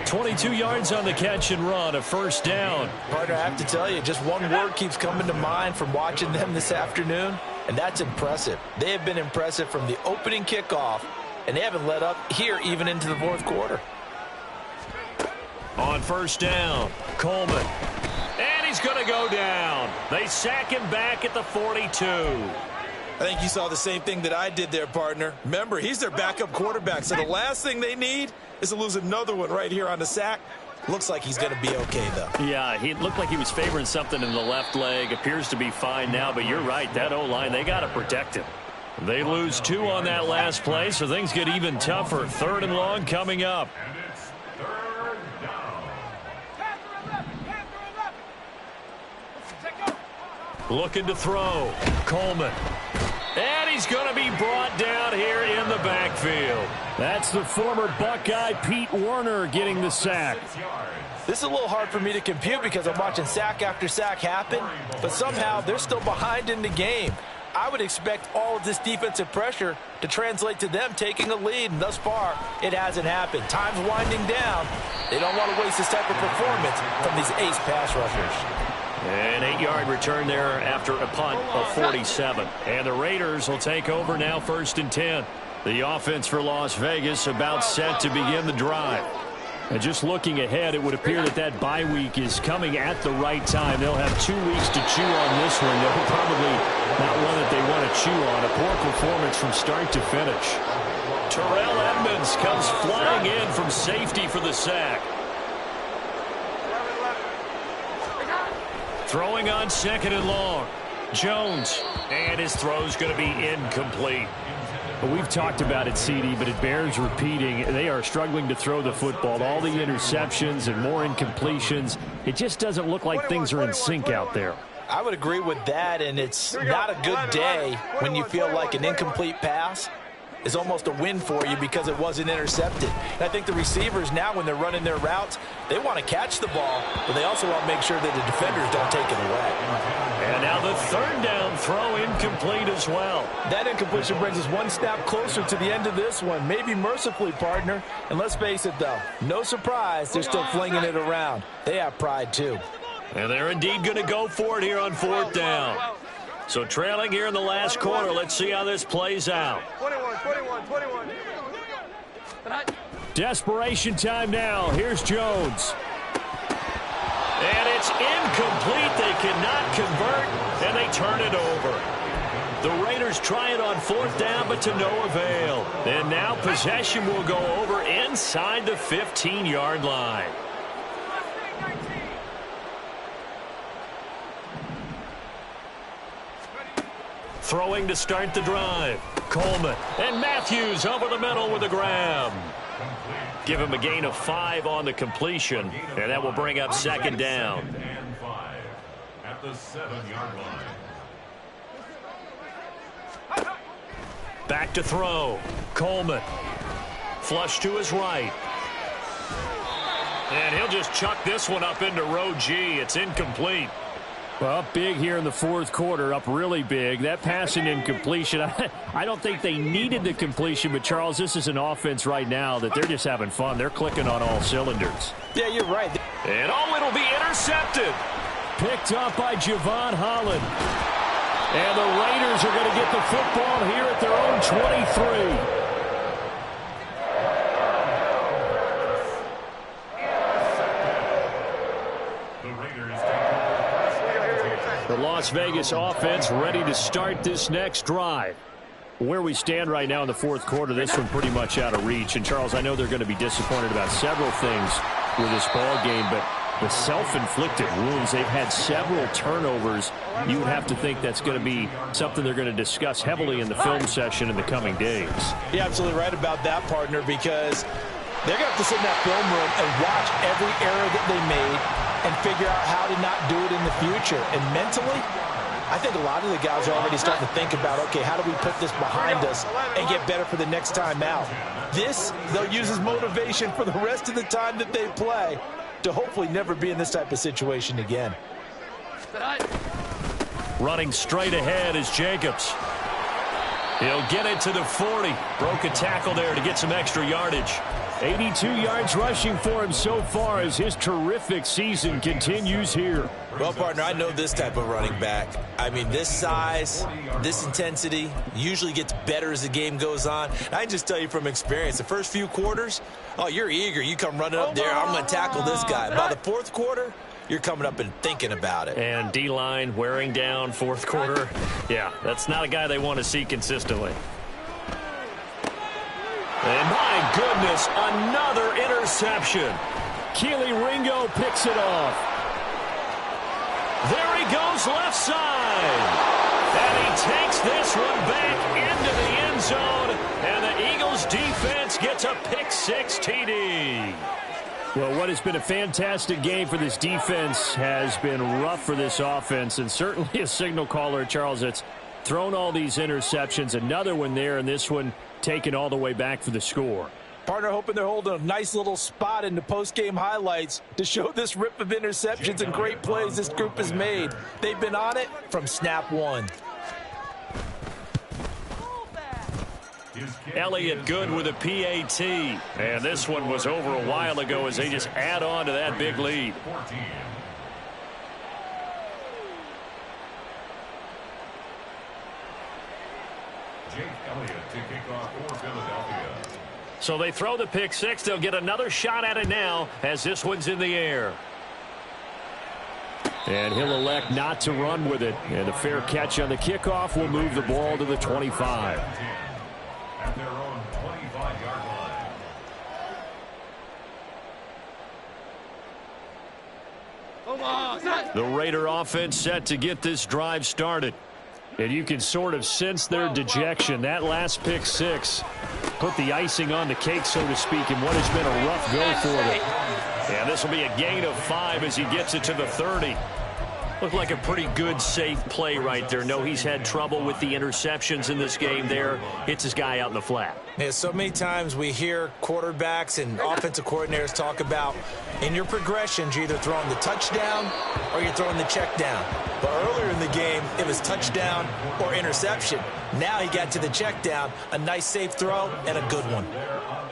22 yards on the catch and run, a 1st down. Partner, I have to tell you, just one word keeps coming to mind from watching them this afternoon, and that's impressive. They have been impressive from the opening kickoff, and they haven't let up here even into the 4th quarter. On 1st down, Coleman. And he's going to go down. They sack him back at the 42. I think you saw the same thing that I did there, partner. Remember, he's their backup quarterback, so the last thing they need is to lose another one right here on the sack. Looks like he's going to be okay, though. Yeah, he looked like he was favoring something in the left leg. Appears to be fine now, but you're right. That O-line, they got to protect him. They lose 2 on that last play, so things get even tougher. 3rd and long coming up. And it's 3rd down. Looking to throw. Coleman. And he's going to be brought down here in the backfield. That's the former Buckeye Pete Werner getting the sack. This is a little hard for me to compute because I'm watching sack after sack happen, but somehow they're still behind in the game. I would expect all of this defensive pressure to translate to them taking a lead, and thus far, it hasn't happened. Time's winding down. They don't want to waste this type of performance from these ace pass rushers. An 8-yard return there after a punt of 47. And the Raiders will take over now, 1st and 10. The offense for Las Vegas about set to begin the drive. And just looking ahead, it would appear that bye week is coming at the right time. They'll have 2 weeks to chew on this one. They'll probably not one that they want to chew on. A poor performance from start to finish. Terrell Edmunds comes flying in from safety for the sack. Throwing on 2nd and long. Jones. And his throw's going to be incomplete. Well, we've talked about it, CD, but it bears repeating. They are struggling to throw the football. All the interceptions and more incompletions. It just doesn't look like things are in sync out there. I would agree with that, and it's not a good day when you feel like an incomplete pass is almost a win for you because it wasn't intercepted. And I think the receivers now, when they're running their routes, they want to catch the ball, but they also want to make sure that the defenders don't take it away. And now the 3rd down throw incomplete as well. That incompletion brings us one step closer to the end of this one. Maybe mercifully, partner. And let's face it, though, no surprise, they're still flinging it around. They have pride, too. And they're indeed going to go for it here on 4th down. So trailing here in the last quarter. Let's see how this plays out. 21. Desperation time now. Here's Jones. And it's incomplete. They cannot convert, and they turn it over. The Raiders try it on 4th down, but to no avail. And now possession will go over inside the 15-yard line. Throwing to start the drive. Coleman and Matthews over the middle with a grab. Give him a gain of 5 on the completion, and that will bring up 2nd down. And 5 at the 7-yard line. Back to throw. Coleman. Flush to his right. And he'll just chuck this one up into row G. It's incomplete. Well, up big here in the 4th quarter, up really big. That passing incompletion, I don't think they needed the completion, but, Charles, this is an offense right now that they're just having fun. They're clicking on all cylinders. Yeah, you're right. And, it'll be intercepted. Picked up by Javon Holland. And the Raiders are going to get the football here at their own 23. The Las Vegas offense ready to start this next drive. Where we stand right now in the 4th quarter, this one pretty much out of reach. And, Charles, I know they're going to be disappointed about several things with this ball game, but the self-inflicted wounds, they've had several turnovers. You would have to think that's going to be something they're going to discuss heavily in the film session in the coming days. You're absolutely right about that, partner, because they're going to have to sit in that film room and watch every error that they made and figure out how to not do it in the future. And mentally, I think a lot of the guys are already starting to think about, okay, how do we put this behind us and get better for the next time out? This, they'll use as motivation for the rest of the time that they play to hopefully never be in this type of situation again. Running straight ahead is Jacobs. He'll get it to the 40. Broke a tackle there to get some extra yardage. 82 yards rushing for him so far as his terrific season continues here. Well, partner, I know this type of running back. I mean, this size, this intensity usually gets better as the game goes on. And I can just tell you from experience, the first few quarters, oh, you're eager. You come running up there, I'm going to tackle this guy. By the 4th quarter, you're coming up and thinking about it. And D-line wearing down 4th quarter. Yeah, that's not a guy they want to see consistently. And my goodness, another interception. Keely Ringo picks it off. There he goes left side. And he takes this one back into the end zone. And the Eagles defense gets a pick 6 TD. Well, what has been a fantastic game for this defense has been rough for this offense, and certainly a signal caller, Charles, that's thrown all these interceptions. Another one there, and this one taken all the way back for the score. Partner hoping they're holding a nice little spot in the post-game highlights to show this rip of interceptions and great plays this group has made. They've been on it from snap one. Elliott good with a PAT. And this one was over a while ago as they just add on to that big lead. Jake Elliott to kick off for Philadelphia. So they throw the pick six. They'll get another shot at it now as this one's in the air. And he'll elect not to run with it. And a fair catch on the kickoff will move the ball to the 25. At their own 25-yard line. The Raider offense set to get this drive started. And you can sort of sense their dejection. That last pick six put the icing on the cake, so to speak, in what has been a rough go for them. And this will be a gain of 5 as he gets it to the 30. Looked like a pretty good, safe play right there. No, he's had trouble with the interceptions in this game there. Hits his guy out in the flat. Yeah, so many times we hear quarterbacks and offensive coordinators talk about in your progressions, you're either throwing the touchdown or you're throwing the check down. But earlier in the game, it was touchdown or interception. Now he got to the check down, a nice safe throw, and a good one.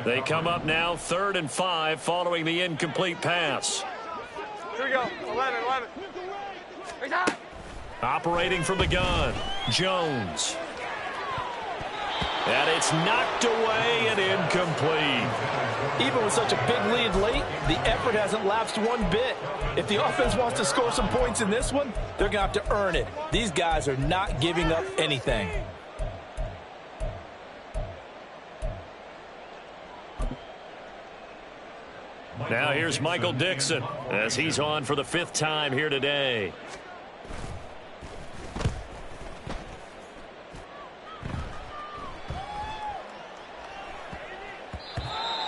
They come up now 3rd and 5 following the incomplete pass. Here we go. 11. Operating from the gun, Jones. And it's knocked away and incomplete. Even with such a big lead late, the effort hasn't lapsed one bit. If the offense wants to score some points in this one, they're going to have to earn it. These guys are not giving up anything. Now here's Michael Dixon as he's on for the 5th time here today.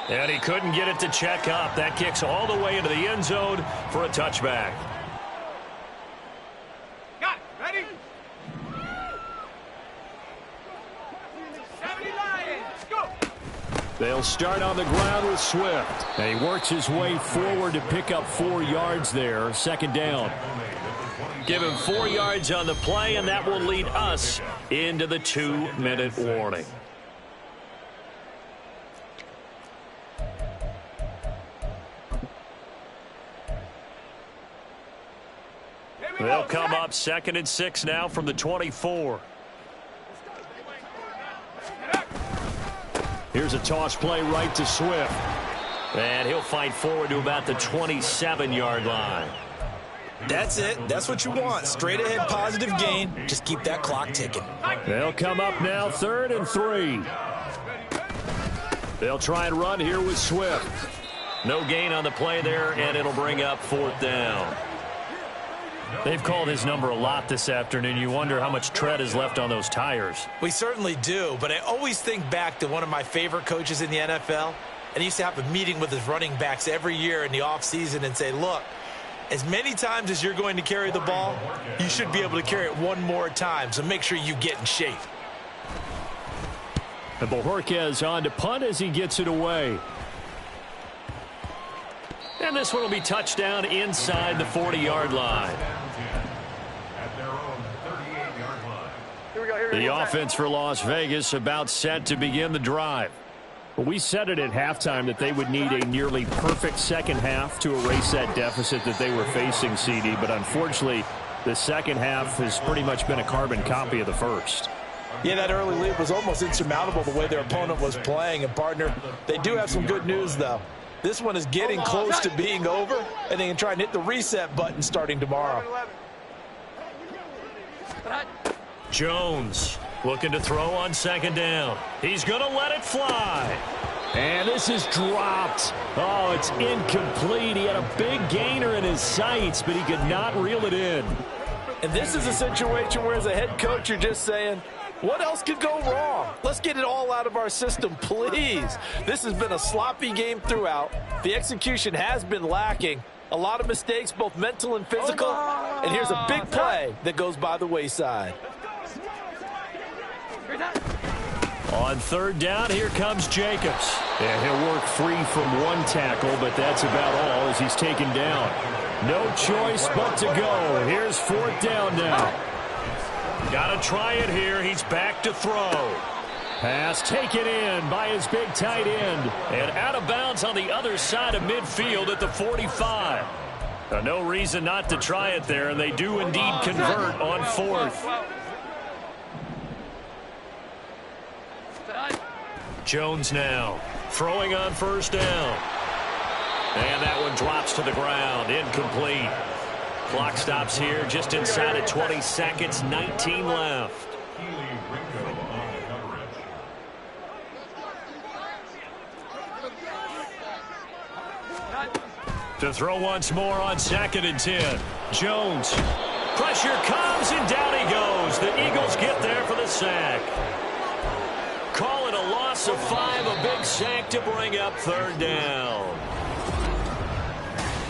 And he couldn't get it to check up. That kicks all the way into the end zone for a touchback. Got it. Ready? 70 Lions. Go. They'll start on the ground with Swift. And he works his way forward to pick up 4 yards there. 2nd down. Give him 4 yards on the play, and that will lead us into the 2-minute warning. They'll come up 2nd and 6 now from the 24. Here's a toss play right to Swift. And he'll fight forward to about the 27-yard line. That's it. That's what you want. Straight ahead positive gain. Just keep that clock ticking. They'll come up now 3rd and 3. They'll try and run here with Swift. No gain on the play there, and it'll bring up 4th down. They've called his number a lot this afternoon. You wonder how much tread is left on those tires. We certainly do, but I always think back to one of my favorite coaches in the NFL, and he used to have a meeting with his running backs every year in the offseason and say, look, as many times as you're going to carry the ball, you should be able to carry it one more time, so make sure you get in shape. And Bojorquez on to punt as he gets it away. And this one will be touchdown inside the 40-yard line. At their own 38-yard line. Here we go. The offense for Las Vegas about set to begin the drive. Well, we said it at halftime that they would need a nearly perfect second half to erase that deficit that they were facing, CD. But unfortunately, the second half has pretty much been a carbon copy of the first. Yeah, that early lead was almost insurmountable the way their opponent was playing. And, partner, they do have some good news, though. This one is getting close to being over, and they can try and hit the reset button starting tomorrow. Jones looking to throw on 2nd down. He's going to let it fly. And this is dropped. Oh, it's incomplete. He had a big gainer in his sights, but he could not reel it in. And this is a situation where, as a head coach, you're just saying, What else could go wrong? Let's get it all out of our system, please. This has been a sloppy game throughout. The execution has been lacking. A lot of mistakes, both mental and physical. And here's a big play that goes by the wayside. On third down, here comes Jacobs. And he'll work free from one tackle, but that's about all as he's taken down. No choice but to go. Here's fourth down now. Got to try it here. He's back to throw. Pass taken in by his big tight end. And out of bounds on the other side of midfield at the 45. No reason not to try it there, and they do indeed convert on fourth. Jones now throwing on first down. And that one drops to the ground. Incomplete. Clock stops here just inside of 20 seconds. 19 left. To throw once more on 2nd and 10. Jones. Pressure comes and down he goes. The Eagles get there for the sack. Call it a loss of 5. A big sack to bring up third down.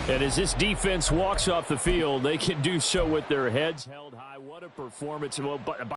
And as this defense walks off the field, they can do so with their heads held high. What a performance. Well,